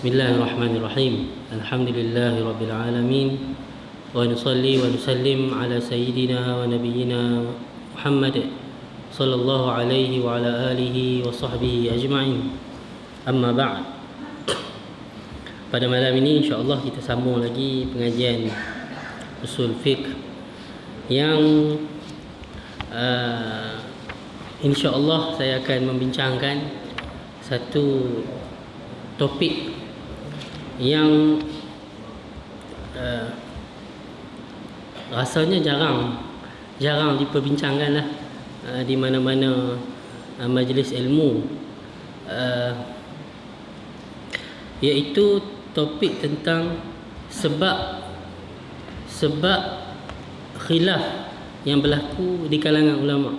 Bismillahirrahmanirrahim. Alhamdulillahi rabbil alamin. Wa nusalli wa nusallim ala sayyidina wa nabiyyina Muhammad sallallahu alaihi wa ala alihi wa sahbihi ajma'in. Amma ba'd. Pada malam ini insya-Allah kita sambung lagi pengajian usul fiqh yang insya-Allah saya akan membincangkan satu topik yang rasanya jarang diperbincangkan lah di mana-mana majlis ilmu, iaitu topik tentang sebab khilaf yang berlaku di kalangan ulama.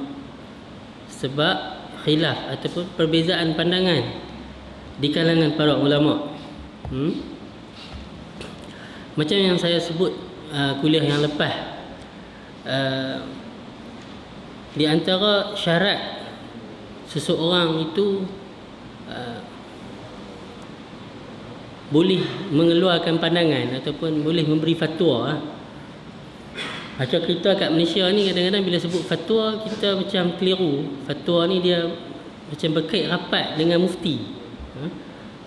Sebab khilaf ataupun perbezaan pandangan di kalangan para ulama. Macam yang saya sebut kuliah yang lepas, di antara syarat seseorang itu boleh mengeluarkan pandangan ataupun boleh memberi fatwa. Macam kita kat Malaysia ni kadang-kadang bila sebut fatwa kita macam keliru. Fatwa ni dia macam berkait rapat dengan mufti.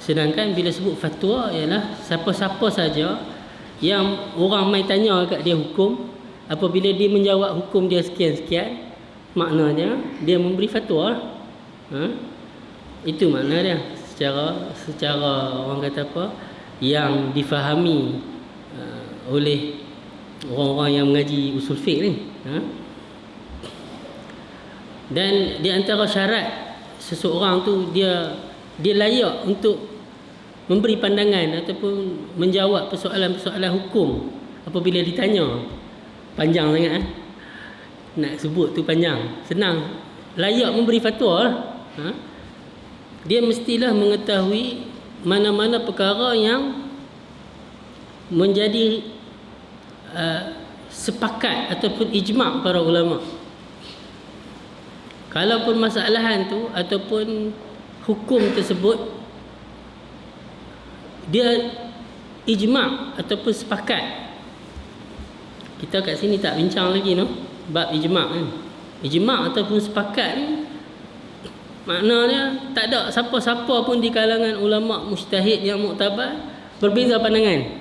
Sedangkan bila sebut fatwa ialah siapa-siapa saja yang orang mai tanya kat dia hukum, apabila dia menjawab hukum dia sekian-sekian, maknanya dia memberi fatwa. Itu makna dia secara orang kata apa, yang difahami oleh orang-orang yang mengaji usul fiqh ni. Dan di antara syarat seseorang tu dia layak untuk memberi pandangan ataupun menjawab persoalan-persoalan hukum apabila ditanya. Panjang sangat nak sebut tu panjang. Senang, layak memberi fatwa lah. Dia mestilah mengetahui mana-mana perkara yang menjadi sepakat ataupun ijma' para ulama. Kalau permasalahan tu ataupun hukum tersebut dia ijma' ataupun sepakat. Kita kat sini tak bincang lagi bab ijma' kan. Ijma' ataupun sepakat ni maknanya tak ada siapa-siapa pun di kalangan ulama' mujtahid yang muktabar berbeza pandangan.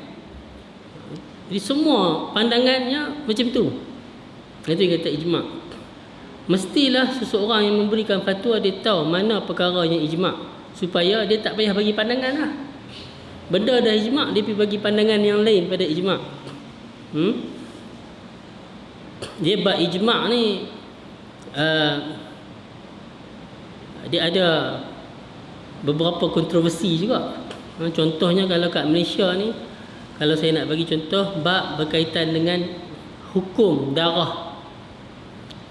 Jadi semua pandangannya macam tu. Itu yang kata ijma'. Mestilah seseorang yang memberikan fatwa dia tahu mana perkara yang ijma', supaya dia tak payah bagi pandangan lah. Benda dah ijma', dia pergi bagi pandangan yang lain pada ijma'. Dia bab ijma' ni dia ada beberapa kontroversi juga. Contohnya kalau kat Malaysia ni, kalau saya nak bagi contoh bab berkaitan dengan hukum darah.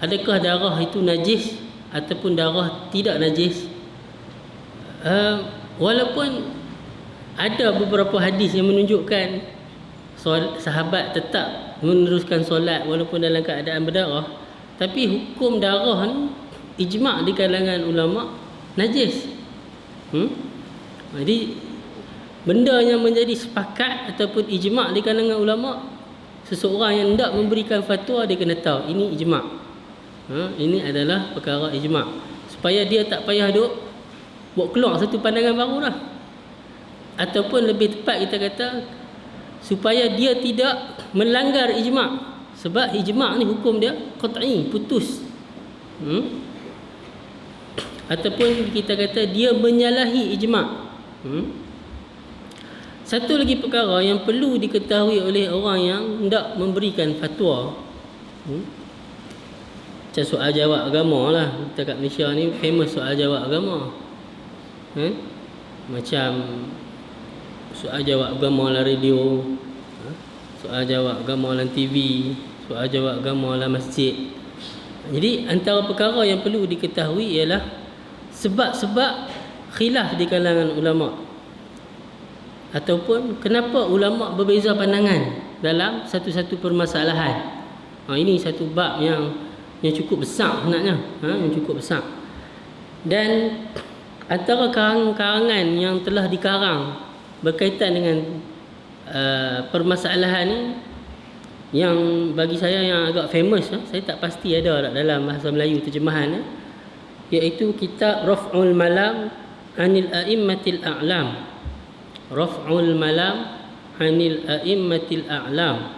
Adakah darah itu najis ataupun darah tidak najis? Walaupun ada beberapa hadis yang menunjukkan sahabat tetap meneruskan solat walaupun dalam keadaan berdarah, tapi hukum darah ni ijma' di kalangan ulama najis. Jadi benda yang menjadi sepakat ataupun ijma' di kalangan ulama, seseorang yang hendak memberikan fatwa dia kena tahu ini ijma'. Ini adalah perkara ijma', supaya dia tak payah duk buat keluar satu pandangan baru dah. Ataupun lebih tepat kita kata, supaya dia tidak melanggar ijma'. Sebab ijma' ni hukum dia qat'i, putus. Ataupun kita kata dia menyalahi ijma'. Satu lagi perkara yang perlu diketahui oleh orang yang hendak memberikan fatwa, macam soal jawab agama lah. Kita kat Malaysia ni famous soal jawab agama. Macam soal jawab agama dalam radio, soal jawab agama dalam TV, soal jawab agama dalam masjid. Jadi antara perkara yang perlu diketahui ialah sebab-sebab khilaf di kalangan ulama', ataupun kenapa ulama' berbeza pandangan dalam satu-satu permasalahan. Ini satu bab yang cukup besar sebenarnya, yang cukup besar. Dan antara karangan yang telah dikarang berkaitan dengan permasalahan ni, yang bagi saya yang agak famous, saya tak pasti ada tak dalam bahasa Melayu terjemahan, iaitu kitab Raf'ul Malam Anil A'immatil A'lam. Raf'ul Malam Anil A'immatil A'lam,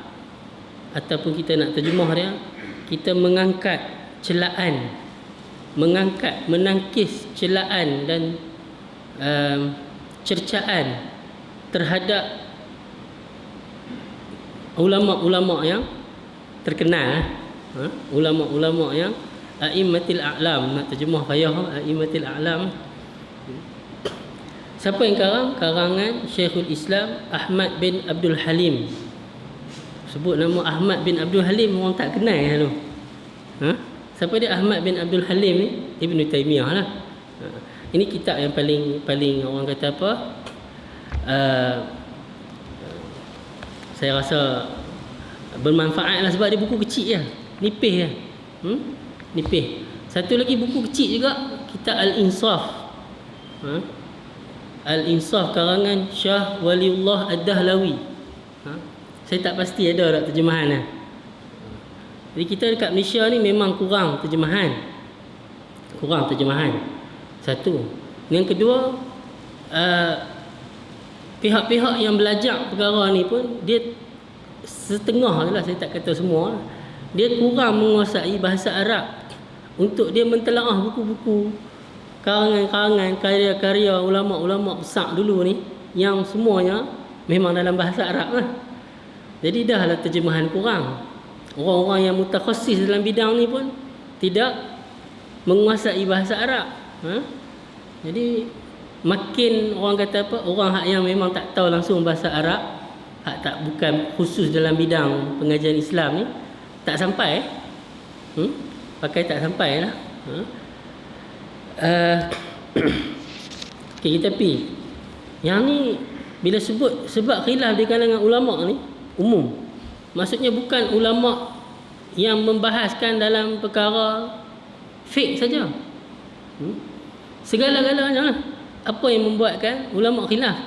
ataupun kita nak terjemah dia, kita mengangkat celaan, menangkis celaan dan cercaan terhadap ulama-ulama yang terkenal, ulama-ulama yang A'immatil A'lam. Nak terjemah payah, A'immatil A'lam. Siapa yang karang? Karangan Syekhul Islam Ahmad bin Abdul Halim. Sebut nama Ahmad bin Abdul Halim, orang tak kenal tu. Siapa dia Ahmad bin Abdul Halim ni? Ibn Taymiyah lah. Ini kitab yang paling orang kata apa, saya rasa bermanfaat lah, sebab dia buku kecil je, nipis je. Nipis. Satu lagi buku kecil juga, kitab Al-Insaf. Al-Insaf karangan Syah Waliullah Ad-Dahlawi. Saya tak pasti ada tak terjemahan lah. Jadi kita dekat Malaysia ni memang kurang terjemahan. Satu. Yang kedua, pihak-pihak yang belajar perkara ni pun dia setengah je lah, saya tak kata semua. Dia kurang menguasai bahasa Arab untuk dia mentelaah buku-buku, karangan-karangan, karya-karya ulama-ulama besar dulu ni, yang semuanya memang dalam bahasa Arab lah. Jadi dah lah terjemahan kurang. Orang-orang yang mutakhasis dalam bidang ni pun tidak menguasai bahasa Arab. Jadi makin orang kata apa, orang yang memang tak tahu langsung bahasa Arab, tak bukan khusus dalam bidang pengajian Islam ni, tak sampai. Pakai tak sampai lah. Okay, kita pergi. Yang ni bila sebab khilaf di kalangan ulama ni umum. Maksudnya bukan ulama yang membahaskan dalam perkara fiqh saja. Segala-galanya lah. Apa yang membuatkan ulama khilaf?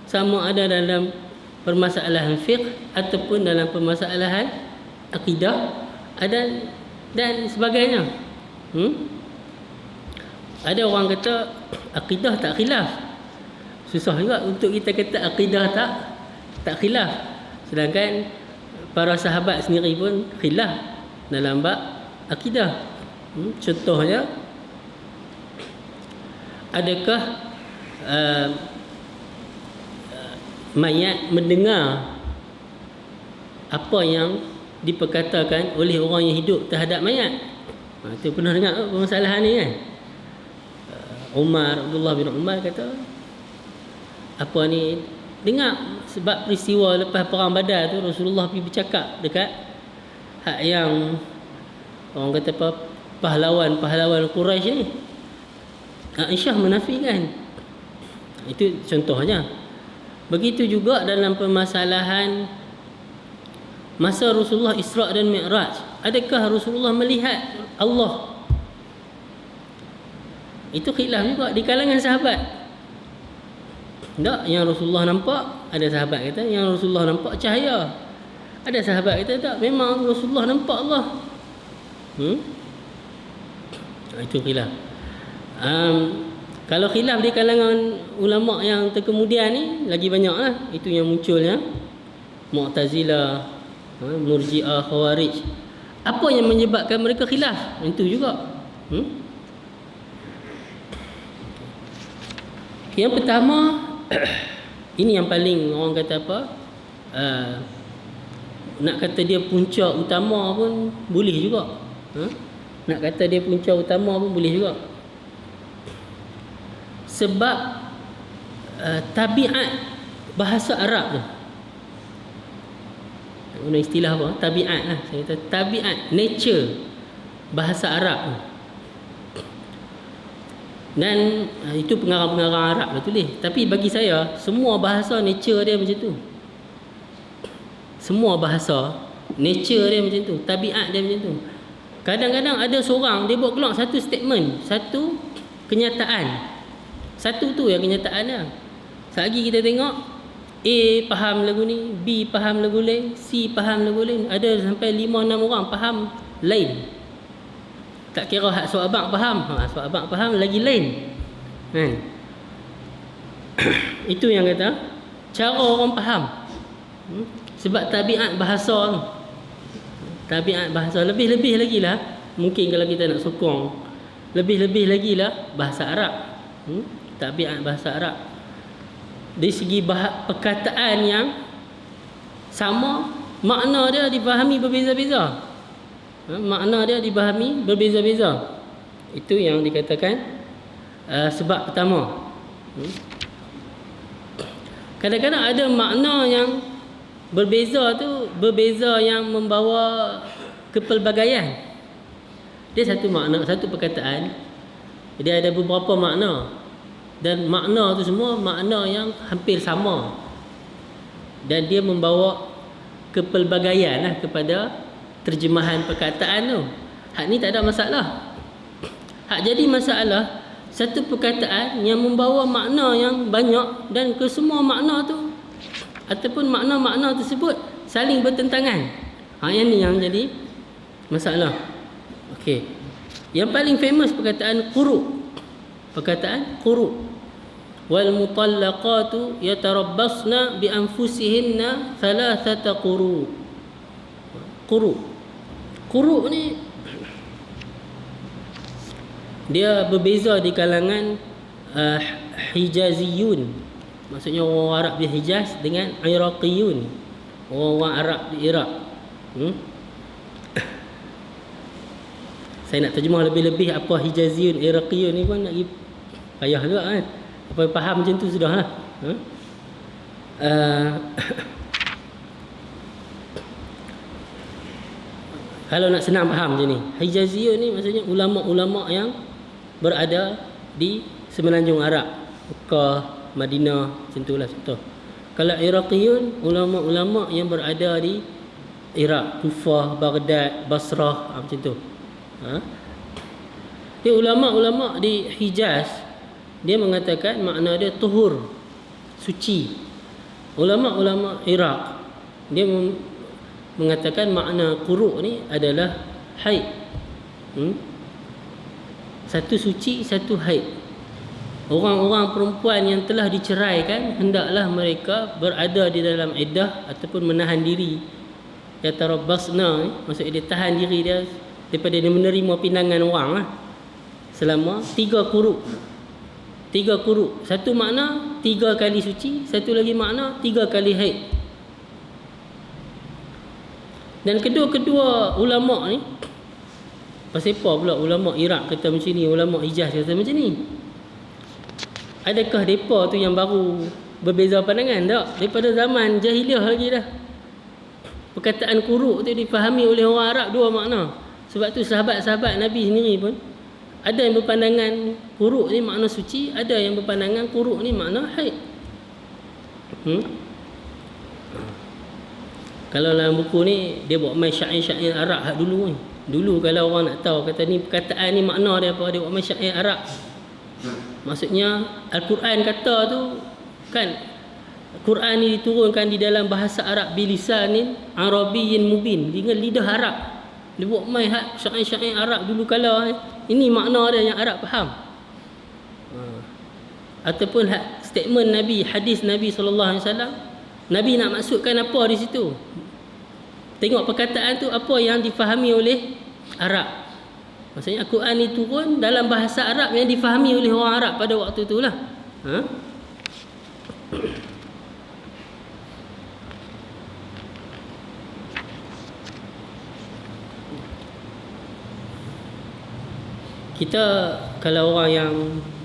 Sama ada dalam permasalahan fiqh ataupun dalam permasalahan akidah dan sebagainya. Ada orang kata akidah tak khilaf. Susah juga untuk kita kata akidah tak khilaf. Sedangkan para sahabat sendiri pun khilaf dalam bab akidah. Contohnya, adakah mayat mendengar apa yang diperkatakan oleh orang yang hidup terhadap mayat? Itu pernah dengar permasalahan ni kan? Abdullah bin Umar kata, apa ni, dengar sebab peristiwa lepas perang Badar tu Rasulullah pergi bercakap dekat hak yang orang kata apa, pahlawan Quraisy ni. Aisyah menafikan. Itu contohnya. Begitu juga dalam permasalahan masa Rasulullah Isra' dan Mi'raj. Adakah Rasulullah melihat Allah? Itu khilaf juga di kalangan sahabat. Tak, yang Rasulullah nampak, ada sahabat kata yang Rasulullah nampak cahaya. Ada sahabat kata tak, memang Rasulullah nampak Allah. Itu khilaf. Kalau khilaf di kalangan ulama yang terkemudian ni lagi banyak lah. Itu yang munculnya Mu'tazilah, Murji'ah, Khawarij. Apa yang menyebabkan mereka khilaf? Itu juga. Yang pertama, ini yang paling orang kata apa, nak kata dia punca utama pun boleh juga. Nak kata dia punca utama pun boleh juga. Sebab tabiat bahasa Arab tu, guna istilah apa? Tabiat lah. Saya kata tabiat, nature bahasa Arab tu. Dan itu pengarang-pengarang Arab lah tulis. Tapi bagi saya, semua bahasa nature dia macam tu. Semua bahasa nature dia macam tu, tabiat dia macam tu. Kadang-kadang ada seorang dia buat keluar satu statement, satu kenyataan. Satu tu yang kenyataan dia. Selagi kita tengok A faham lagu ni, B faham lagu lain, C faham lagu lain. Ada sampai 5-6 orang faham lain. Tak kira hak suat abang faham, suat abang faham lagi lain. Kan? Itu yang kata cara orang faham. Sebab tabiat bahasa tu. Tabiat bahasa lebih-lebih lagi lah. Mungkin kalau kita nak sokong, lebih-lebih lagi lah bahasa Arab. Tabiat bahasa Arab. Dari segi perkataan yang sama, makna dia dipahami berbeza-beza. Makna dia dipahami berbeza-beza. Itu yang dikatakan sebab pertama. Kadang-kadang ada makna yang berbeza tu, berbeza yang membawa kepelbagaian. Dia satu makna, satu perkataan, dia ada beberapa makna. Dan makna tu semua makna yang hampir sama. Dan dia membawa kepelbagaian lah kepada terjemahan perkataan tu. Hak ni tak ada masalah. Hak jadi masalah satu perkataan yang membawa makna yang banyak dan kesemua makna tu ataupun makna-makna tersebut saling bertentangan. Yang ni yang jadi masalah. Okey. Yang paling famous perkataan quru. Perkataan quru. Wal mutallaqatu yatarabbasna bi anfusihinna thalathata quru. Quru. Quru ni dia berbeza di kalangan Hijaziyun. Maksudnya orang Arab di Hijaz dengan Iraqiyun. Orang Arab di Iraq. Saya nak terjemah lebih-lebih apa Hijaziyun, Iraqiyun ni pun nak payah juga kan. Apa faham macam tu sudahlah. Kalau nak senang faham macam ni, Hijaziyun ni maksudnya ulama-ulama yang berada di semenanjung Arab, Mekah, Madinah, macam itulah contoh. Kalau Iraqiyun, ulama-ulama yang berada di Iraq, Kufah, Baghdad, Basrah, macam tu. Dia ulama-ulama di Hijaz, dia mengatakan makna dia tuhur, suci. Ulama-ulama Iraq, dia mengatakan makna quru' ni adalah haid. Satu suci, satu haid. Orang-orang perempuan yang telah diceraikan, hendaklah mereka berada di dalam iddah ataupun menahan diri. Yatarabbasna, maksudnya dia tahan diri dia daripada dia menerima pinangan orang lah. Selama 3 quru'. 3 quru'. Satu makna 3 kali suci, satu lagi makna 3 kali haid. Dan kedua-kedua ulama' ni, pasal apa pula ulama' Iraq kata macam ni, ulama' Hijaz kata macam ni? Adakah mereka tu yang baru berbeza pandangan? Tak. Daripada zaman jahiliah lagi dah. Perkataan quru' tu difahami oleh orang Arab 2 makna. Sebab tu sahabat-sahabat Nabi sendiri pun ada yang berpandangan quru' ni makna suci, ada yang berpandangan quru' ni makna haid. Kalau dalam buku ni dia buat main syair-syair Arab hak dulu ni. Dulu kalau orang nak tahu kata ni perkataan ni makna dia apa, dia buat main syair Arab. Maksudnya Al-Quran kata tu kan, Quran ni diturunkan di dalam bahasa Arab bilisanin Arabiyyin mubin, dengan lidah Arab. Dia buat main hak syair-syair Arab dulu kala ni. Ini makna dia yang Arab faham. Ataupun hak statement Nabi, hadis Nabi sallallahu alaihi wasallam, Nabi nak maksudkan apa di situ? Tengok perkataan tu apa yang difahami oleh Arab. Maksudnya Al-Quran ni turun dalam bahasa Arab yang difahami oleh orang Arab pada waktu itulah. Kita kalau orang yang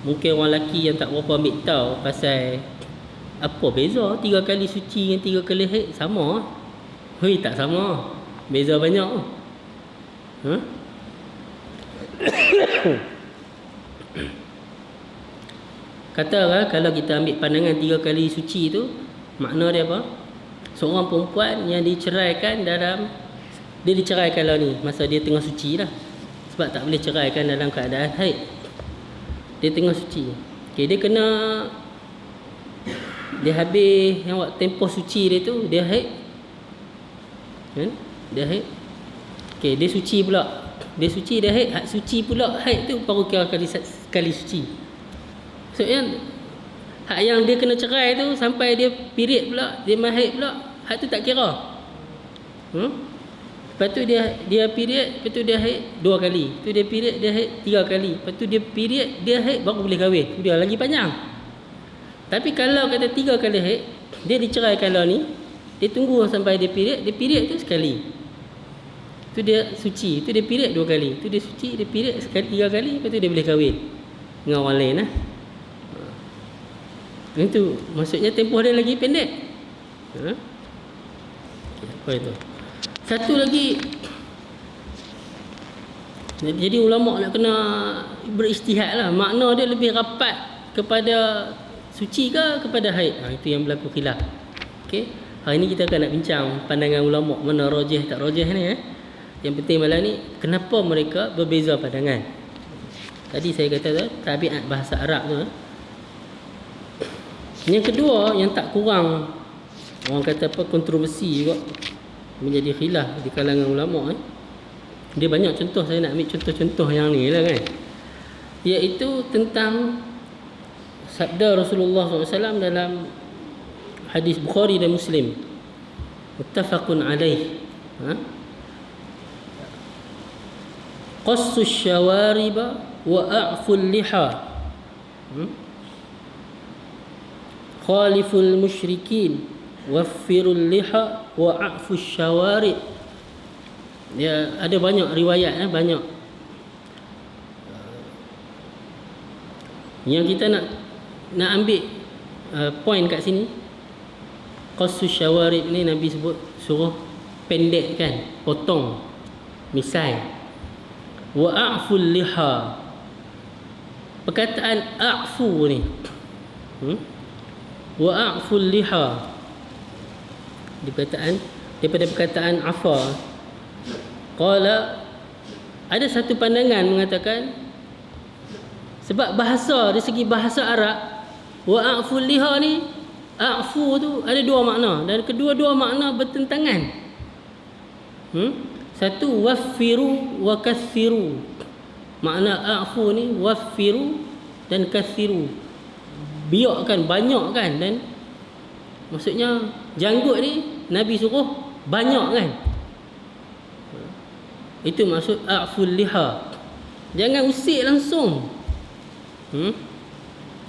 mungkin orang lelaki yang tak berapa ambil tahu pasal apa beza 3 kali suci dengan 3 kali haid, sama. Hui, tak sama. Beza banyak. Katalah kalau kita ambil pandangan 3 kali suci tu, makna dia apa? Seorang perempuan yang diceraikan dalam, dia diceraikan lah ni masa dia tengah suci lah. Sebab tak boleh ceraikan dalam keadaan haid. Dia tengah suci. Okay, dia kena Dia habis yang waktu tempoh suci dia tu, dia haid. Kan? Dia haid. Okey, dia suci pula. Dia suci, dia haid. Hak suci pula haid tu baru kira kali suci. Maksudnya hak yang dia kena cerai tu sampai dia period pula, dia haid pula, hak tu tak kira. Lepas tu dia period, lepas tu dia haid 2 kali. Lepas tu dia period, dia haid 3 kali. Lepas tu dia period, dia haid baru boleh kahwin. Dia lagi panjang. Tapi kalau kata 3 kali haid, dia dicerai kalau ni, dia tunggu sampai dia period tu sekali. Tu dia suci, tu dia period 2 kali. Tu dia suci, dia period sekali 3 kali, lepas tu dia boleh kahwin dengan orang lain lah. Itu maksudnya tempoh dia lagi pendek. Apa itu? Satu lagi, jadi ulama' nak kena beristihad lah. Makna dia lebih rapat kepada suci ke kepada haid. Itu yang berlaku khilaf. Okay? Hari ni kita akan nak bincang pandangan ulama' mana rajih tak rajih ni. Yang penting malam ni, kenapa mereka berbeza pandangan. Tadi saya kata tu, tabiat bahasa Arab tu. Yang kedua, yang tak kurang, orang kata apa, kontroversi juga, menjadi khilaf di kalangan ulama'. Dia banyak contoh, saya nak ambil contoh-contoh yang ni lah kan. Iaitu tentang sabda Rasulullah SAW dalam hadis Bukhari dan Muslim, muttafaqun alaih. Qassus syawariba wa a'ful liha, khaliful musyrikin, waffirul liha wa a'fus syawarib. Dia ada banyak riwayat, banyak. Yang kita nak ambil point kat sini, qassus syawarib ni Nabi sebut suruh pendekkan, potong misai. Wa a'ful liha, perkataan a'fu ni, wa a'ful liha, daripada perkataan afa. Qala, ada satu pandangan mengatakan sebab bahasa, dari segi bahasa Arab, wa a'ful liha ni, a'fu tu ada 2 makna, dan kedua-dua makna bertentangan. Satu, waffiru wa kathiru. Makna a'fu ni waffiru dan kathiru, biakkan, banyakkan. Dan maksudnya janggut ni Nabi suruh banyakkan. Itu maksud a'ful liha. Jangan usik langsung.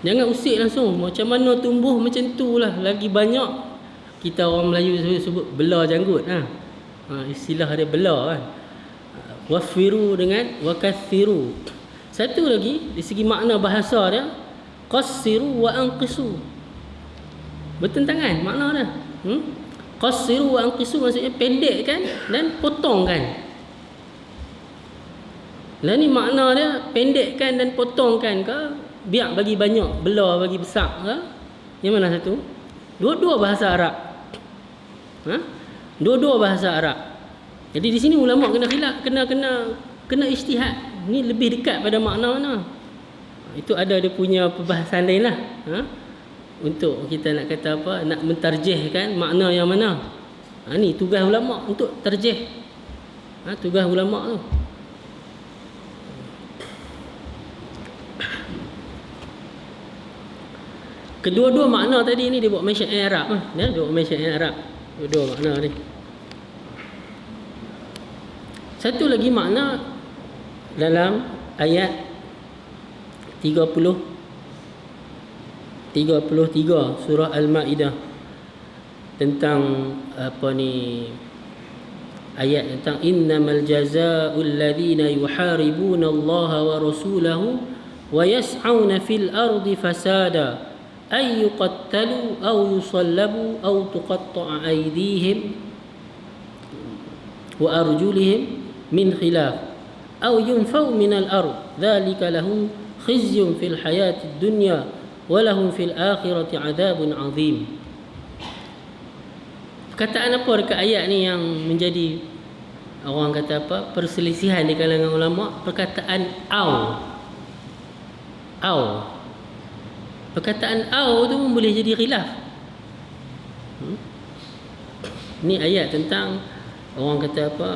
Jangan usik langsung. Macam mana tumbuh macam tu lah, lagi banyak. Kita orang Melayu sebut bela janggut. Istilah dia bela kan. Waffiru dengan wakathiru. Satu lagi, di segi makna bahasa dia, qassiru wa anqisu, bertentangan makna dia. Qassiru wa anqisu maksudnya pendekkan dan potongkan. Lah ni makna dia pendekkan dan potongkan ke, biar bagi banyak, bela bagi besar ke? Yang mana satu? Dua-dua bahasa Arab. Dua-dua bahasa Arab. Jadi di sini ulama kena khilaf, kena ijtihad. Ni lebih dekat pada makna mana? Itu ada dia punya perbahasan lain lah. Untuk kita nak kata apa, nak mentarjihkan makna yang mana. Ni tugas ulama untuk tarjih. Tugas ulama tu. Kedua-dua makna tadi ni dia buat main syair Arab. Dia buat main syair Arab. Dua-dua makna ni. Satu lagi makna dalam ayat 33 surah Al-Maidah, tentang apa ni, ayat tentang innamal jazaa'ul ladzina yuharibuna Allah wa rasulahu wa yas'auna fil ardi fasada ay yuqattalu aw yusallabu aw tuqatta'a aydihim wa arjuluhum min khilaf aw yunfaw min al-ard dzalika lahum khizyun fil hayatid dunya wa lahum fil akhirati 'adzabun 'adzim. Perkataan apa dekat ayat ni yang menjadi orang kata apa, perselisihan di kalangan ulama? Perkataan au. Perkataan au tu pun boleh jadi khilaf. Ini ayat tentang orang kata apa,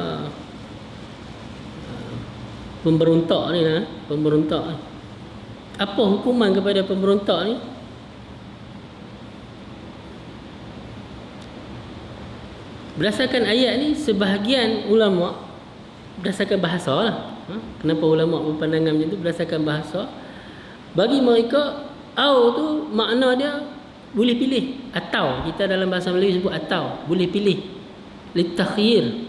pemberontak ni lah, pemberontak. Apa hukuman kepada pemberontak ni? Berdasarkan ayat ni, sebahagian ulama berdasarkan bahasa lah. Kenapa ulama berpandangan macam tu? Berdasarkan bahasa. Bagi mereka, au tu makna dia boleh pilih. Atau, kita dalam bahasa Melayu sebut atau, boleh pilih. Litakhyir.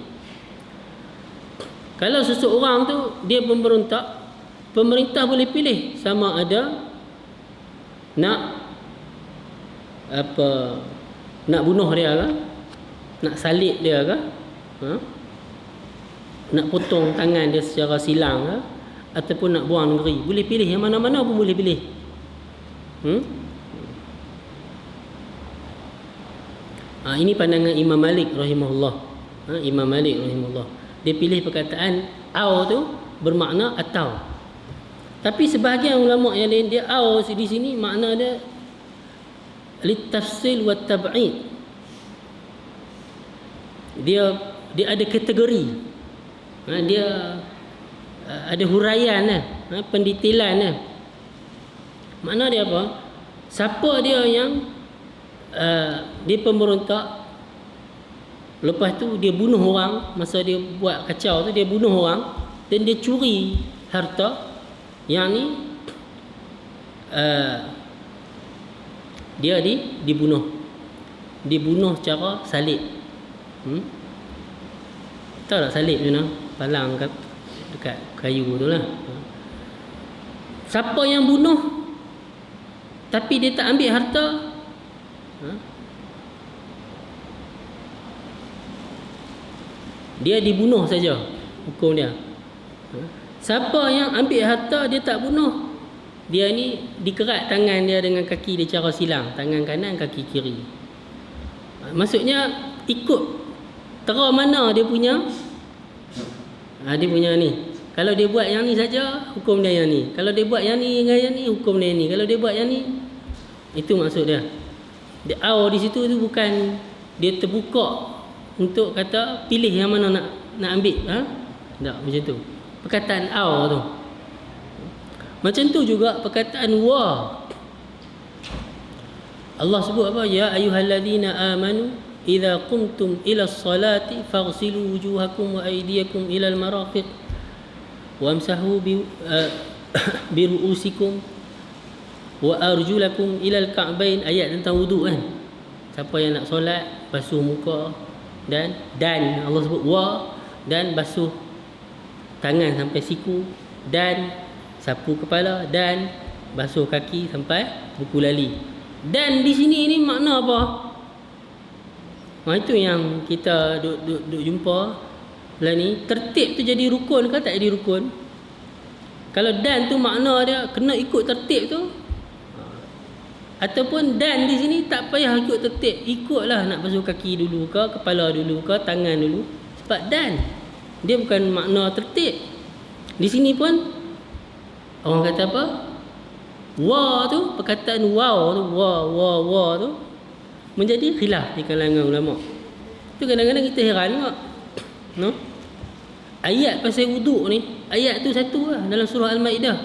Kalau seseorang tu dia pemberontak, pemerintah boleh pilih sama ada nak apa, nak bunuh dia ke, nak salib dia ke, nak potong tangan dia secara silang ke, ataupun nak buang negeri. Boleh pilih, yang mana-mana pun boleh pilih. Ini pandangan Imam Malik rahimahullah. Imam Malik rahimahullah, dia pilih perkataan au tu bermakna atau. Tapi sebahagian ulama yang lain, dia au di sini makna dia litafsil wa tab'id. Dia ada kategori. Dia ada huraian lah, pendetailan lah. Makna dia apa? Siapa dia yang dia pemberontak, lepas tu dia bunuh orang, masa dia buat kacau tu dia bunuh orang dan dia curi harta, yang ni dia dibunuh secara salib. Tahu tak salib tu nak palang dekat kayu tu lah. Siapa yang bunuh tapi dia tak ambil harta, dia dibunuh saja hukum dia. Siapa yang ambil harta dia tak bunuh, dia ni dikerat tangan dia dengan kaki dia cara silang, tangan kanan kaki kiri. Maksudnya ikut tera mana dia punya, dia punya ni. Kalau dia buat yang ni saja, hukum dia yang ni. Kalau dia buat yang ni dengan yang ni, hukum dia yang ni. Kalau dia buat yang ni, itu maksud dia. Dia di situ tu bukan dia terbuka untuk kata pilih yang mana nak ambil. Tak, macam tu. Perkataan tu. Macam tu juga perkataan wa. Allah sebut apa? Ya ayyuhallazina amanu idza qumtum ila as-salati faghsilu wujuhakum wa aydiyakum ila al-marafiq wamsahu bi ru'usikum wa arjulakum ila al-ka'bain. Ayat tentang wuduk kan. Siapa yang nak solat, basuh muka dan Allah sebut wa, dan basuh tangan sampai siku, dan sapu kepala, dan basuh kaki sampai buku lali. Dan di sini ni makna apa? Itu yang kita duk jumpa lah ni. Tertib tu jadi rukun ke tak jadi rukun? Kalau dan tu makna dia kena ikut tertib tu, ataupun dan di sini tak payah ikut tertib, ikutlah nak basuh kaki dulu ke, kepala dulu ke, tangan dulu. Sebab dan dia bukan makna tertib. Di sini pun orang kata apa? Wa tu, perkataan wow tu, wa tu menjadi khilaf di kalangan ulama. Tu kadang-kadang kita heran juga. No? Ayat pasal wuduk ni, ayat tu satu lah dalam surah Al-Maidah.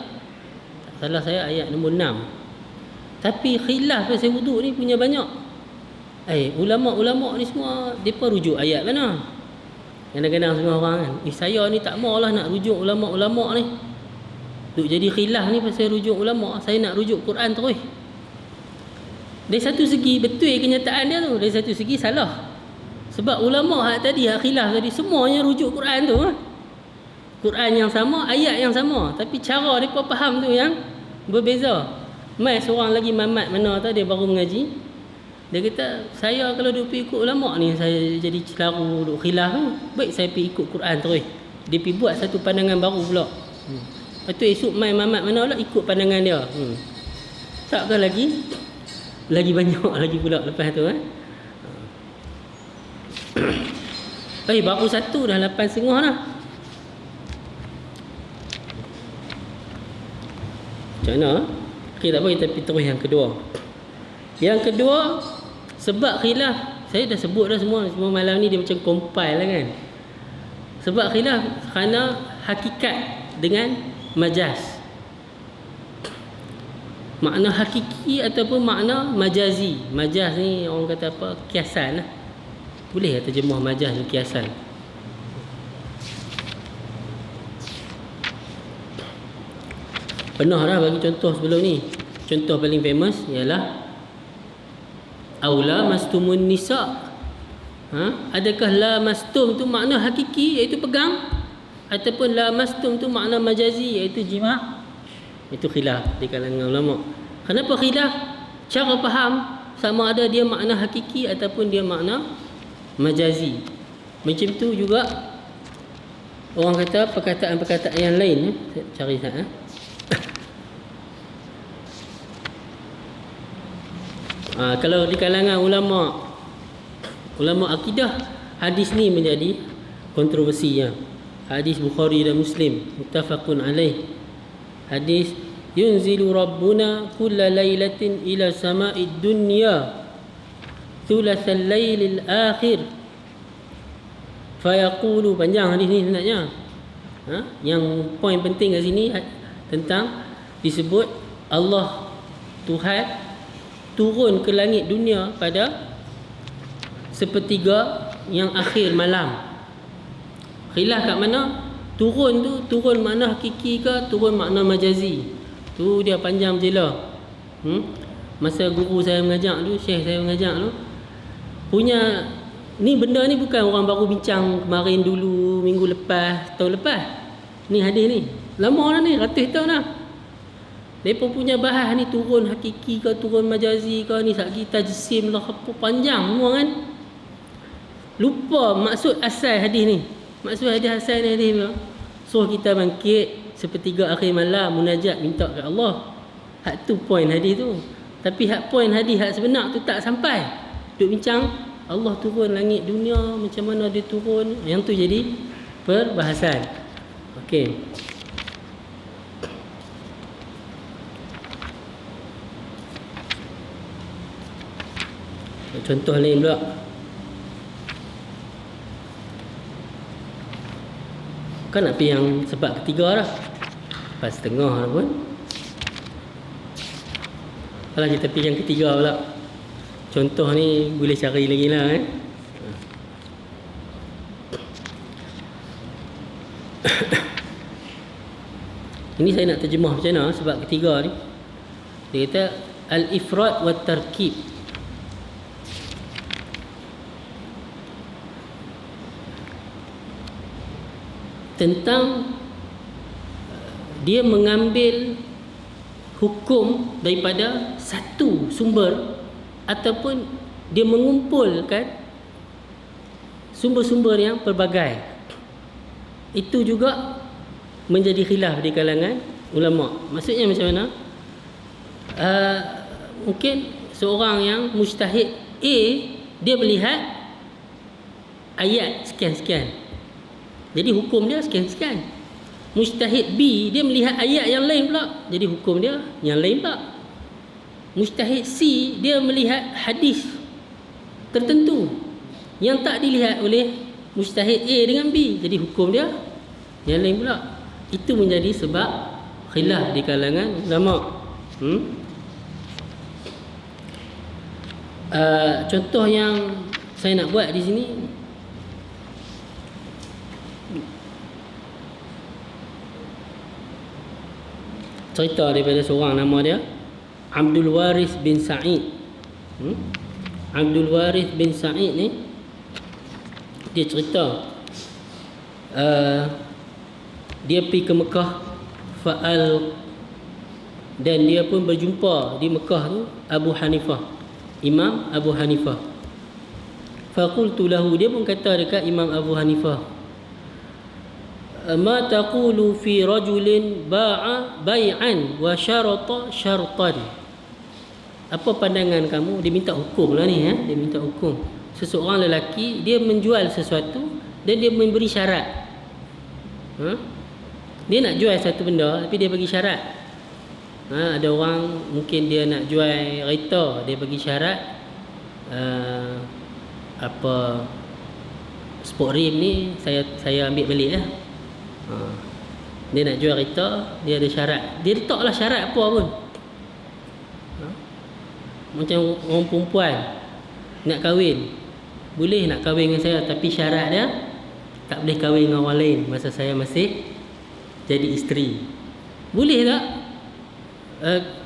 Tak salah saya ayat nombor 6. Tapi khilaf pasal wuduk ni punya banyak. Ulama-ulama ni semua depa rujuk ayat mana? Kadang-kadang semua orang kan, saya ni tak maulah nak rujuk ulama-ulama ni. Duk jadi khilaf ni pasal rujuk ulama, saya nak rujuk Quran terus. Dari satu segi betul kenyataan dia tu, dari satu segi salah. Sebab ulama hak tadi, hak khilaf tadi, semuanya rujuk Quran tu. Quran yang sama, ayat yang sama, tapi cara mereka faham tu yang berbeza. Mai seorang lagi mamat mana tu, dia baru mengaji. Dia kata, saya kalau duk pergi ikut ulama ni, saya jadi celaru duk khilaf tu. Baik saya pergi ikut Quran terus. Dia pergi buat satu pandangan baru pula. Lepas tu esok mai mamat mana pula ikut pandangan dia. Takkah lagi banyak lagi pula lepas tu baru satu dah 8.5 dah. Macam mana? Okey, tak apa, kita pergi terus yang kedua. Yang kedua, sebab khilaf Saya dah sebut dah semua malam ni dia macam compile lah kan. Sebab khilaf kerana hakikat dengan majaz. Makna hakiki ataupun makna majazi. Majaz ni orang kata apa? Kiasan lah. Boleh terjemah majaz ni kiasan. Pernah dah bagi contoh sebelum ni. Contoh paling famous ialah aula mastumun nisa. Adakah la mastum tu makna hakiki iaitu pegang, ataupun la mastum tu makna majazi iaitu jima'? Itu khilaf di kalangan ulama. Kenapa khilaf? Cara faham sama ada dia makna hakiki ataupun dia makna majazi. Macam tu juga orang kata perkataan-perkataan yang lain. Cari saya. Kalau di kalangan ulama akidah, hadis ni menjadi kontroversinya. Hadis Bukhari dan Muslim muttafaqun alaih. Hadis yunzilu rabbuna kulla lailatin ila sama'id dunya thulathal lailil akhir fayaqulu. Panjang hadis ni sebenarnya. Yang poin penting kat sini tentang disebut Allah Tuhan turun ke langit dunia pada sepertiga yang akhir malam. Khilaf kat mana? Turun makna hakiki ke turun makna majazi? Tu dia panjang jela. Masa guru saya mengajak tu, syekh saya mengajak tu, punya ni benda ni bukan orang baru bincang kemarin dulu, minggu lepas, tahun lepas. Ni hadis ni lama dah ni, ratus tahun dah. Mereka punya bahas ni turun hakiki ke turun majazi ke ni sagi tajsim lah apa panjang semua kan. Lupa maksud asal hadis ni. Maksud hadis asal ni hadis apa? Suruh kita bangkit sepertiga akhir malam munajat minta ke Allah. Hak tu poin hadis tu. Tapi hak poin hadis hak sebenar tu tak sampai. Duk bincang Allah turun langit dunia, macam mana dia turun. Yang tu jadi perbahasan. Okey. Contoh lain pula. Kan nak pergi yang sebab ketiga dah. Pas setengah dah pun. Kalau kita pergi yang ketiga pula. Contoh ni boleh cari lagi lah Ini saya nak terjemah macam mana sebab ketiga ni. Dia kata al-ifrad wa tarkib. Tentang dia mengambil hukum daripada satu sumber ataupun dia mengumpulkan sumber-sumber yang pelbagai. Itu juga menjadi khilaf di kalangan ulama. Maksudnya macam mana? Mungkin seorang yang mujtahid A, dia melihat ayat sekian-sekian, jadi hukum dia sekian-sekian. Mujtahid B, dia melihat ayat yang lain pula, jadi hukum dia yang lain pula. Mujtahid C, dia melihat hadis tertentu yang tak dilihat oleh mujtahid A dengan B, jadi hukum dia yang lain pula. Itu menjadi sebab khilaf di kalangan ulama. Contoh yang saya nak buat di sini, cerita daripada seorang nama dia Abdul Waris bin Sa'id. Abdul Waris bin Sa'id ni dia cerita dia pergi ke Mekah dan dia pun berjumpa di Mekah tu Abu Hanifah, Imam Abu Hanifah. Faqultu lahu, dia pun kata dekat Imam Abu Hanifah, ma taqulu fi rajulin ba'a bai'an wa syarata syartan. Apa pandangan kamu? Dia minta hukum lah ni, dia minta hukum. Seseorang lelaki dia menjual sesuatu dan dia memberi syarat. Dia nak jual satu benda tapi dia bagi syarat. Ada orang mungkin dia nak jual kereta, dia bagi syarat apa sport rim ni saya ambil balik lah. Dia nak jual kereta, dia ada syarat. Dia letaklah syarat apa pun. Macam orang perempuan nak kahwin, boleh nak kahwin dengan saya, tapi syarat dia tak boleh kahwin dengan orang lain masa saya masih jadi isteri. Boleh tak?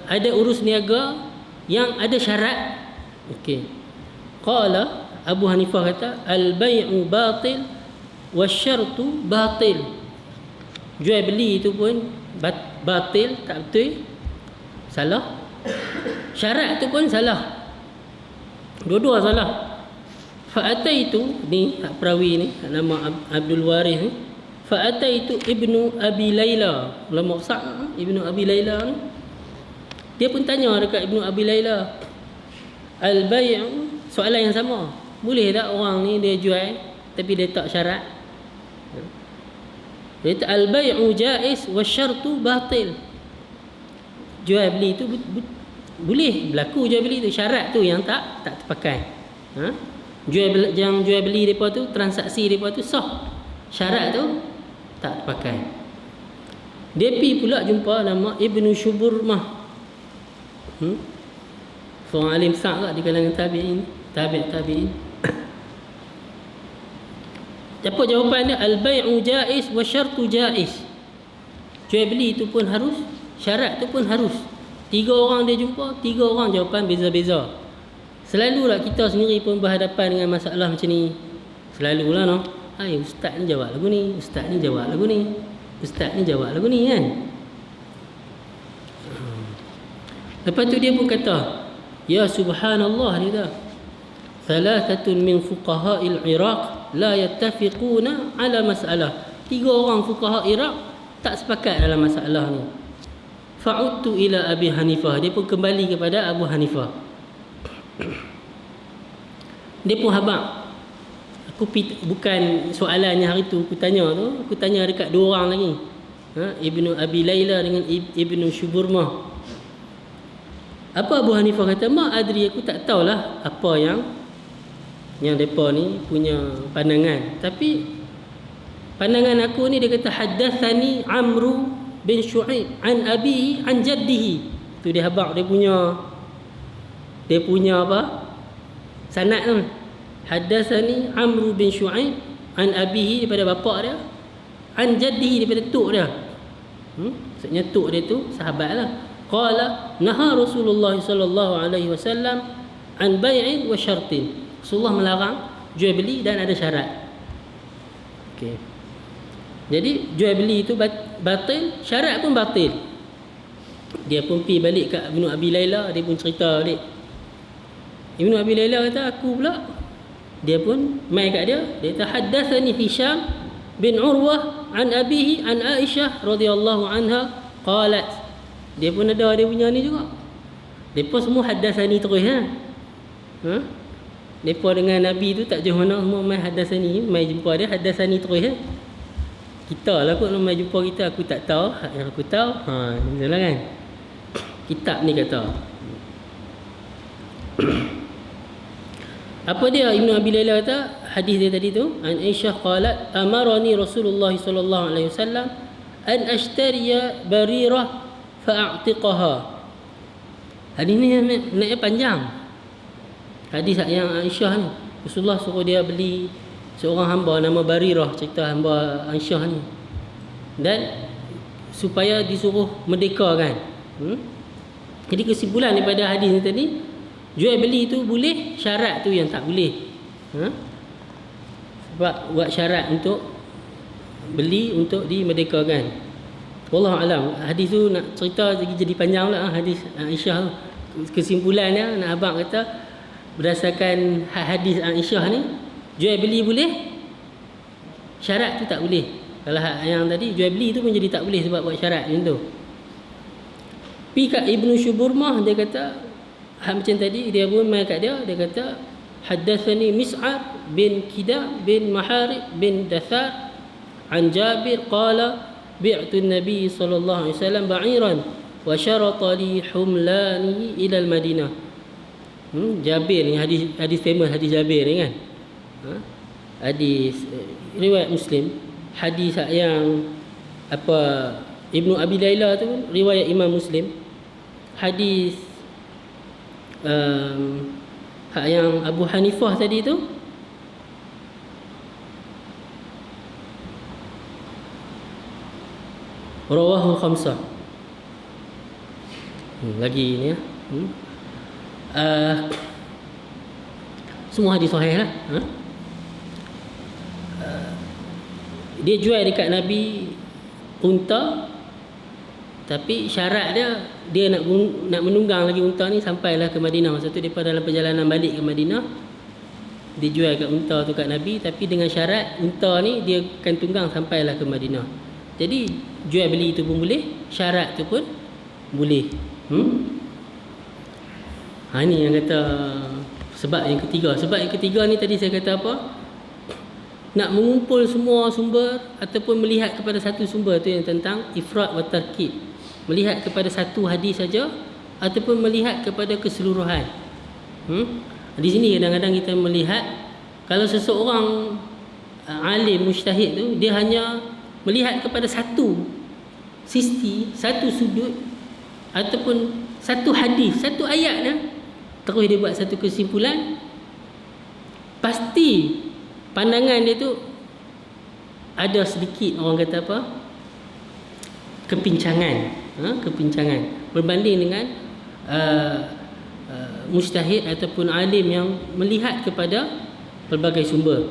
Ada urus niaga yang ada syarat. Okey. Qala Abu Hanifah kata al-bai'u batil wasyartu batil. Jual beli itu pun batil, tak betul, salah. Syarat tu pun salah. Dua-dua salah. Fa'ataitu ni perawi ni nama Abdul Waris ni. Fa'ataitu Ibnu Abi Laila. Ulama besar Ibnu Abi Laila ni. Dia pun tanya dekat Ibnu Abi Laila, al-bai' soalan yang sama. Boleh tak orang ni dia jual tapi dia tak syarat? Dia kata al-bai'u jaiz wasyartu batil. Jual beli tu boleh berlaku, jual beli tu, syarat tu yang tak terpakai. Jual beli depa tu, transaksi depa tu sah, syarat tu tak terpakai. Dia pi pula jumpa nama Ibnu Shuburmah. Seorang alim besar di kalangan tabi'in. Apa jawapan dia? Al-bai'u jaiz wa syartu jaiz. Jual beli itu pun harus, syarat tu pun harus. 3 orang dia jumpa, 3 orang jawapan beza-beza. Selalulah kita sendiri pun berhadapan dengan masalah macam ni. Selalulah no. Ustaz ni jawab lagu ni, ustaz ni jawab lagu ni, ustaz ni jawab lagu ni kan. Lepas tu dia pun kata, ya subhanallah, dia kata, thalathatun min fuqaha'il Iraq la yattafiquna ala mas'alah. 3 orang fuqaha Iraq tak sepakat dalam masalah ni. Fa'udtu ila Abi Hanifah. Dia pun kembali kepada Abu Hanifah. Dia pun habaq. Bukan soalannya hari tu aku tanya tu, aku tanya dekat 2 orang lagi. Ibnu Abi Laila dengan Ibnu Shuburmah. Apa Abu Hanifah kata? Ma adri, aku tak tahulah apa yang depa ni punya pandangan. Tapi pandangan aku ni, dia kata haddatsani Amru bin Shu'aib an abihi an jaddihi. Tu dia habaq dia punya apa? Sanad tu. Haddatsani Amru bin Shu'aib an abihi, daripada bapa dia, an jaddihi, daripada tok dia. Maksudnya tok dia tu sahabatlah. Qala naha Rasulullah sallallahu alaihi wasallam an bai'in wa syartin. Rasulullah melarang jual beli dan ada syarat. Okey. Jadi jual beli itu batil, syarat pun batil. Dia pun pergi balik kat Ibnu Abi Laila, dia pun cerita balik. Ibnu Abi Laila kata, aku pula. Dia pun mai kat dia kata haddatsani Hisham bin Urwah an abihi an Aisyah radhiyallahu anha qalat. Dia pun ada dia punya ni juga. Depa semua haddatsani terus Depa dengan Nabi tu tak jauh mana, semua mai haddatsani, mai jumpa dia haddatsani terus Kita lah kot mai jumpa kita, aku tak tahu, yang aku tahu betul kan. Kitab ni kata. Apa dia Ibnu Abi Laila kata? Hadis dia tadi tu, an Aisyah qalat amarani Rasulullah sallallahu alaihi wasallam an ashtariya barirah fa'atiqaha. Hadis ni naik panjang. Hadis yang Aisyah ni, Rasulullah suruh dia beli seorang hamba nama Barirah, cerita hamba Aisyah ni. Dan supaya disuruh merdeka kan. Jadi kesimpulan daripada hadis ni tadi, jual beli tu boleh, syarat tu yang tak boleh. Sebab buat syarat untuk beli untuk dimerdekakan. Wallahu alam. Hadis tu nak cerita jadi panjang lah hadis Aisyah tu. Kesimpulannya nak abang kata berdasarkan hadis Aisyah ni, jual beli boleh, syarat tu tak boleh. Kalau yang tadi jual beli tu pun jadi tak boleh sebab buat syarat macam tu. Pi kat Ibnu Shuburmah, dia kata macam tadi, dia pun mai kat dia kata haddatsani Mis'ab bin Kida bin Maharib bin Dathar an Jabir qala bi'tu an-nabi sallallahu alaihi wasallam ba'iran wa syarata li humlanihi ila al-Madinah. Jabir ni hadis famous, hadis Jabir ni kan. Hadis riwayat Muslim, hadis yang apa Ibnu Abi Laila tu riwayat Imam Muslim, hadis yang Abu Hanifah tadi tu rawahu khamsah. Lagi ni ya. Semua hadis sahih lah. Dia jual dekat Nabi unta, tapi syarat dia nak menunggang lagi unta ni sampailah ke Madinah. Masa tu depa dalam perjalanan balik ke Madinah, dia jual kat unta tu kat Nabi, tapi dengan syarat unta ni dia akan tunggang sampailah ke Madinah. Jadi jual beli itu pun boleh, syarat tu pun boleh. Ni yang kata sebab yang ketiga. Sebab yang ketiga ni tadi saya kata apa? Nak mengumpul semua sumber ataupun melihat kepada satu sumber tu yang tentang ifrat wa tarkib. Melihat kepada satu hadis saja ataupun melihat kepada keseluruhan. Di sini kadang-kadang kita melihat kalau seseorang alim mujtahid tu dia hanya melihat kepada satu sisi, satu sudut ataupun satu hadis, satu ayat dah, terus dia buat satu kesimpulan, pasti pandangan dia tu ada sedikit orang kata apa? Kepincangan. Kepincangan berbanding dengan mujtahid ataupun alim yang melihat kepada pelbagai sumber.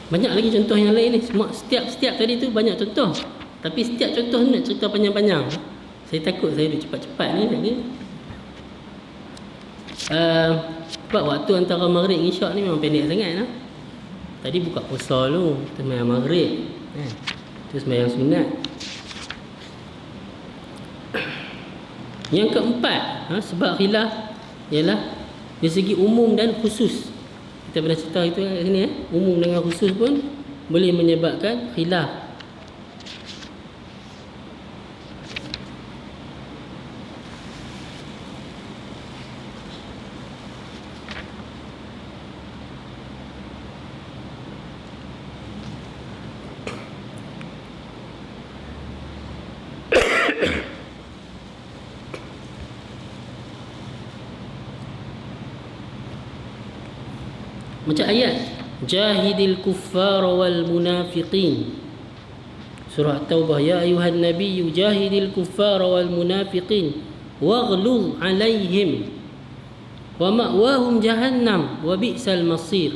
Banyak lagi contoh yang lain ni. Setiap tadi tu banyak contoh. Tapi setiap contoh ni nak cerita panjang-panjang. Saya takut saya duduk cepat-cepat ni lagi. Sebab waktu antara maghrib dengan isyak ni memang pendek sangat lah. Tadi buka puasa dulu, terus sembahyang maghrib, terus sembahyang sunat. Yang keempat, sebab khilaf ialah dari segi umum dan khusus. Kita pernah cerita itu kat sini, umum dengan khusus pun boleh menyebabkan khilaf. Macam ayat jahidil kuffar wal munafiqin, surah At-Taubah, ya ayuhan nabiyyu jahidil kuffar wal munafiqin waghluz alaihim wa ma'wahum jahannam wa bi'sal masir.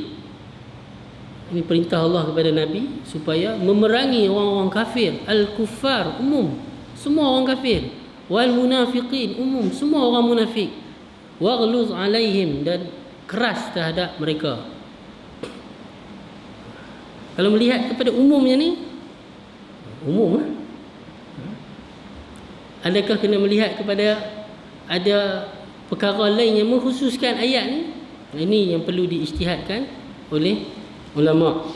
Ini perintah Allah kepada Nabi supaya memerangi orang-orang kafir. Al-kuffar umum, semua orang kafir. Wal munafiqin umum, semua orang munafik. Waghluz alaihim, dan keras terhadap mereka. Kalau melihat kepada umumnya ni, umum lah. Adakah kena melihat kepada ada perkara lain yang mengkhususkan ayat ni? Ini yang perlu diijtihadkan oleh ulama.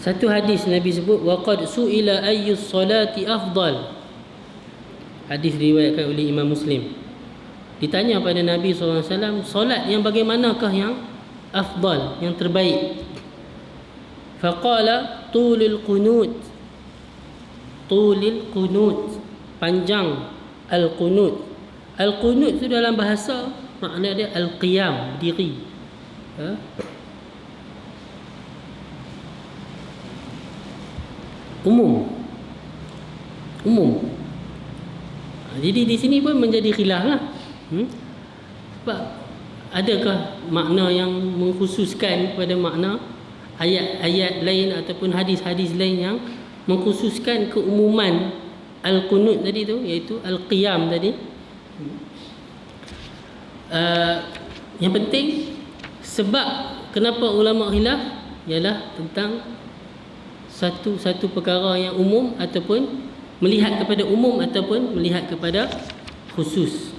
Satu hadis Nabi sebut waqad su'ila ayyus salati afdal. Hadis diriwayatkan oleh Imam Muslim. Ditanya pada Nabi SAW, solat yang bagaimanakah yang afdal, yang terbaik? Faqala tulil qunut. Tulil qunut, panjang al-qunut. Al-qunut itu dalam bahasa makna dia al-qiyam, diri. Umum. Jadi di sini pun menjadi khilaf lah. Sebab adakah makna yang mengkhususkan kepada makna ayat-ayat lain ataupun hadis-hadis lain yang mengkhususkan keumuman al-qunut tadi tu, iaitu al-qiyam tadi. Yang penting sebab kenapa ulama khilaf ialah tentang satu perkara yang umum ataupun melihat kepada umum ataupun melihat kepada khusus.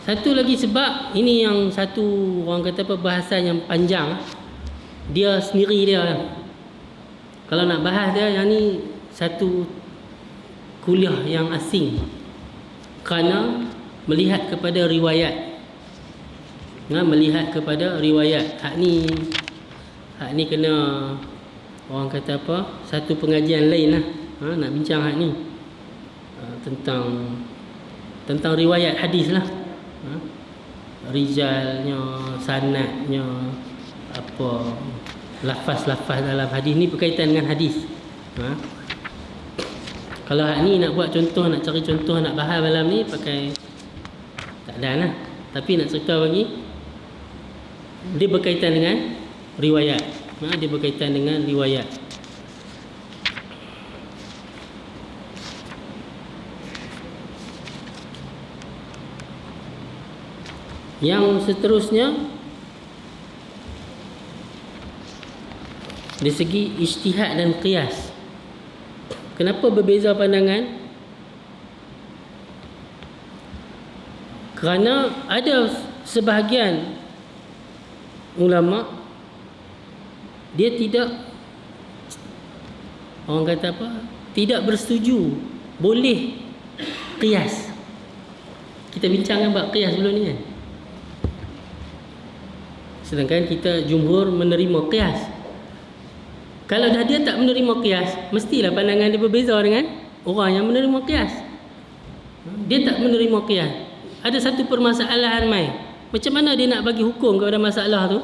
Satu lagi sebab, ini yang satu orang kata apa, bahasan yang panjang, dia sendiri dia. Kalau nak bahas dia, yang ni satu kuliah yang asing, kerana melihat kepada riwayat. Melihat kepada riwayat. Hak ni kena orang kata apa, satu pengajian lain lah. Nak bincang hak ni tentang riwayat hadis lah. Rijalnya, sanadnya, apa, lafaz-lafaz dalam hadis ni berkaitan dengan hadis. Kalau hak ni nak buat contoh, nak cari contoh, nak bahas malam ni pakai tak ada lah. Tapi nak cerita bagi, dia berkaitan dengan riwayat. Dia berkaitan dengan riwayat. Yang seterusnya, dari segi ijtihad dan qiyas. Kenapa berbeza pandangan? Kerana ada sebahagian ulama dia tidak, orang kata apa, tidak bersetuju boleh qiyas. Kita bincangkan bab qiyas dulu ni kan. Sedangkan kita jumhur menerima qiyas. Kalau dah dia tak menerima qiyas, mestilah pandangan dia berbeza dengan orang yang menerima qiyas. Dia tak menerima qiyas, ada satu permasalahan mai. Macam mana dia nak bagi hukum kepada masalah tu?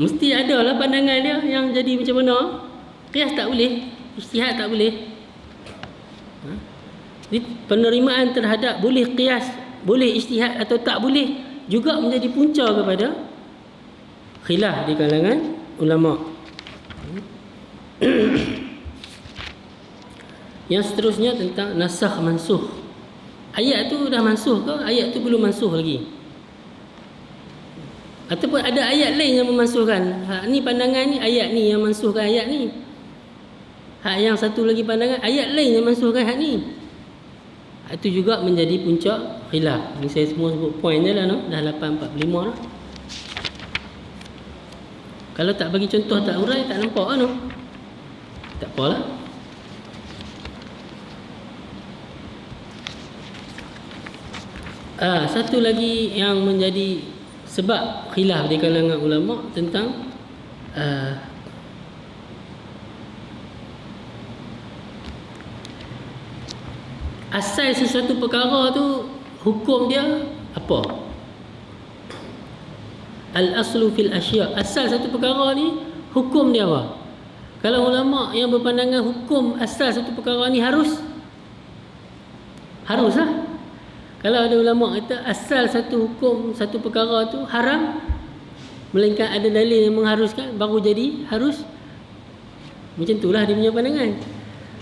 Mesti ada lah pandangan dia yang jadi macam mana. Qiyas tak boleh, ijtihad tak boleh. Jadi penerimaan terhadap boleh qiyas, boleh ijtihad atau tak boleh juga menjadi punca kepada khilaf di kalangan ulama. Yang seterusnya tentang nasakh mansukh. Ayat tu dah mansukh ke? Ayat tu belum mansukh lagi? Ataupun ada ayat lain yang memansuhkan? Ni pandangan ni, ayat ni yang mansuhkan ayat ni. Hak yang satu lagi pandangan, ayat lain yang mansuhkan hak ni. Itu juga menjadi puncak khilaf. Ni saya semua sebut poin je lah, no? Dah 8.45 dah. Kalau tak bagi contoh, tak urai, tak nampak lah, no? Tak apalah. Satu lagi yang menjadi sebab khilaf di kalangan ulama tentang asal sesuatu perkara tu, hukum dia apa? Al-aslu fil asya'. Asal satu perkara ni, hukum dia apa? Kalau ulama yang berpandangan hukum asal satu perkara ni haruslah. Kalau ada ulama kata asal satu hukum satu perkara tu haram, melainkan ada dalil yang mengharuskan, baru jadi harus. Macam itulah dia punya pandangan.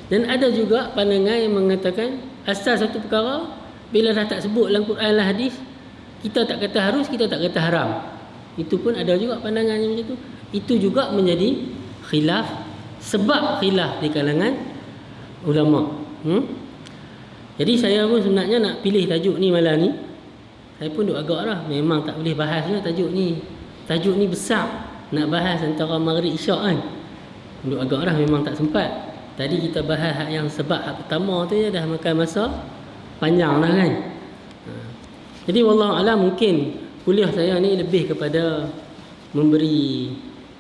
Dan ada juga pandangan yang mengatakan asal satu perkara, bila dah tak sebut dalam Quran dan hadis, kita tak kata harus, kita tak kata haram. Itu pun ada juga pandangan yang macam tu. Itu juga menjadi khilaf, sebab khilaf di kalangan ulama. Jadi saya pun sebenarnya nak pilih tajuk ni malam ni. Saya pun duk agak lah, memang tak boleh bahas lah tajuk ni. Tajuk ni besar, nak bahas antara maghrib isyak kan. Duk agak lah, memang tak sempat. Tadi kita bahas hak yang sebab hak pertama tu ya, dah makan masa panjang lah kan. Jadi wallahualam, mungkin kuliah saya ni lebih kepada memberi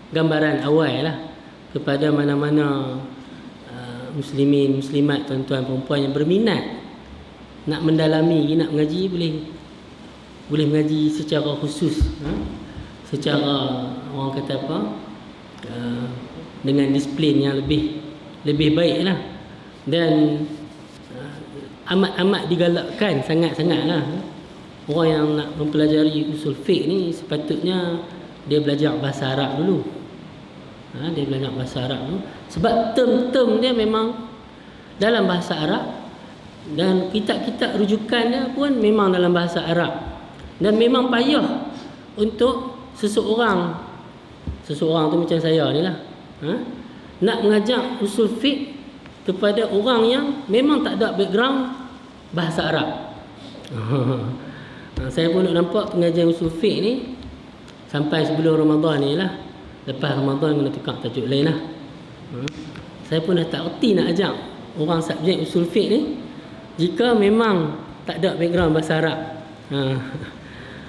gambaran awal lah kepada mana-mana muslimin, muslimat, tuan-tuan, perempuan yang berminat nak mendalami, nak mengaji, boleh mengaji secara khusus, secara orang kata apa, dengan disiplin yang lebih baik lah. Dan amat-amat digalakkan sangat-sangatlah. Orang yang nak mempelajari usul fiqh ni sepatutnya dia belajar bahasa Arab dulu. Dia belajar bahasa Arab dulu. Sebab term-term dia memang dalam bahasa Arab, dan kitab-kitab rujukan dia pun memang dalam bahasa Arab. Dan memang payah untuk seseorang tu macam saya ni lah, nak mengajar usul fiqh kepada orang yang memang tak ada background bahasa Arab. Saya pun nampak pengajian usul fiqh ni sampai sebelum Ramadan ni lah. Lepas Ramadan kena tukar tajuk lain lah. Saya pun dah tak reti nak ajak orang subjek usul fiqh ni jika memang tak ada background bahasa Arab.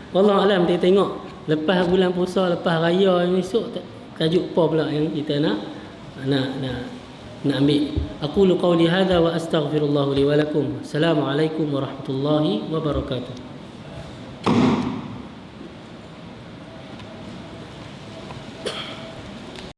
Wallahualam, kita tengok lepas bulan puasa, lepas raya esok, tajuk apa pula yang kita nak ambil. Aqulu qawli hadza wa astaghfirullah li wa lakum. Assalamualaikum warahmatullahi wabarakatuh.